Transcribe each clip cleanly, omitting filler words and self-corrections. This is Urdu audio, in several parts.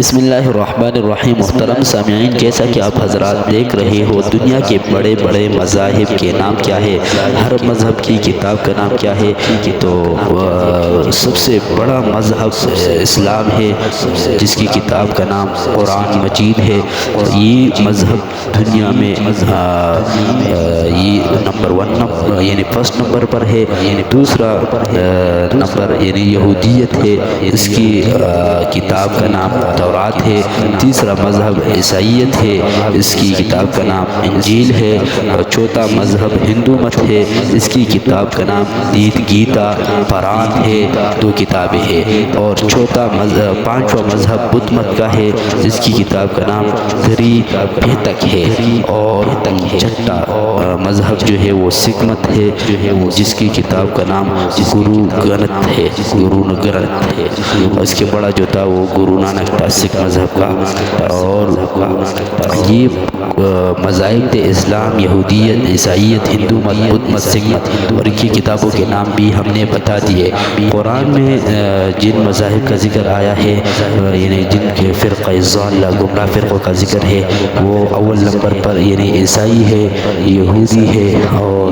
بسم اللہ الرحمن الرحیم۔ محترم سامعین، جیسا کہ آپ حضرات دیکھ رہے ہو، دنیا کے بڑے بڑے مذاہب کے نام کیا ہے، ہر مذہب کی کتاب کا نام کیا ہے، تو سب سے بڑا مذہب اسلام ہے، جس کی کتاب کا نام قرآن مجید ہے۔ یہ مذہب دنیا میں یہ نمبر 1 یعنی فرسٹ نمبر پر ہے۔ دوسرا نمبر یعنی یہودیت ہے، اس کی کتاب کا نام تورات ہے۔ تیسرا مذہب عیسائیت ہے، اس کی کتاب کا نام انجیل ہے۔ اور چوتھا مذہب ہندو مت ہے، اس کی کتاب کا نام گیتا قرآن ہے، 2 کتابیں ہیں۔ اور پانچواں مذہب بدھ مت کا ہے، جس کی کتاب کا نام تریپیٹک ہے۔ اور چھٹا مذہب جو ہے وہ سکھ مت ہے، جس کی کتاب کا نام گرو گرنتھ ہے۔ اور اس کے بڑا جو تھا وہ گرو نانک تھا سکھ مذہب کا۔ اور یہ مذاہب اسلام، یہودیت، عیسائیت، ہندو مت، بدھ مت، سکھ مت، اور ان کی کتابوں کے نام بھی ہم نے بتا دیے۔ قرآن میں جن مذاہب کا ذکر آیا ہے، یعنی جن کے فرقہ ضالہ گمراہ فرقوں کا ذکر ہے، وہ اول نمبر پر یعنی عیسائی ہے، یہودی ہے، اور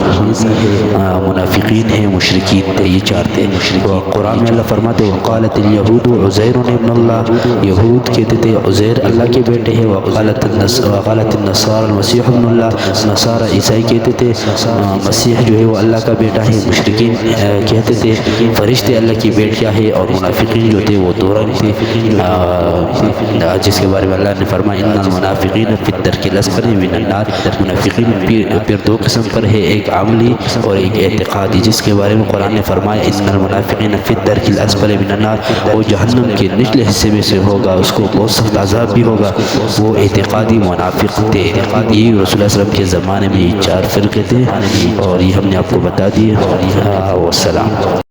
منافقین ہیں، مشرکین تھے، یہ 4 تھے۔ قرآن میں اللہ فرماتے وقالت الیہود عزیر ابن اللہ، یہود کہتے تھے عزیر اللہ کے بیٹے ہیں۔ وقالت النصارى المسیح ابن اللہ، نصارى عیسائی کہتے تھے مسیح جو ہے وہ اللہ کا بیٹا ہے۔ مشرکین کہتے تھے فرشتے اللہ کی بیٹیاں ہے۔ اور منافقین جو تھے وہ 2 رنگ تھے، جس کے بارے میں اللہ نے فرمایا ان المنافقین فی الدرک الاسفل من النار۔ منافقین پھر 2 قسم پر ہے، ایک عملی اور ایک اعتقادی، جس کے بارے میں قرآن نے فرمایا ان المنافقین فی الدرک الاسفل من النار، وہ جہنم کے نچلے حصے میں سے ہوگا، اس کو بہت سخت عذاب بھی ہوگا۔ وہ اعتقادی منافق تھے۔ یہ رسول اللہ صلی اللہ علیہ وسلم کے زمانے میں یہ 4 فرقے تھے، اور یہ ہم نے آپ کو بتا دیے۔ والسلام۔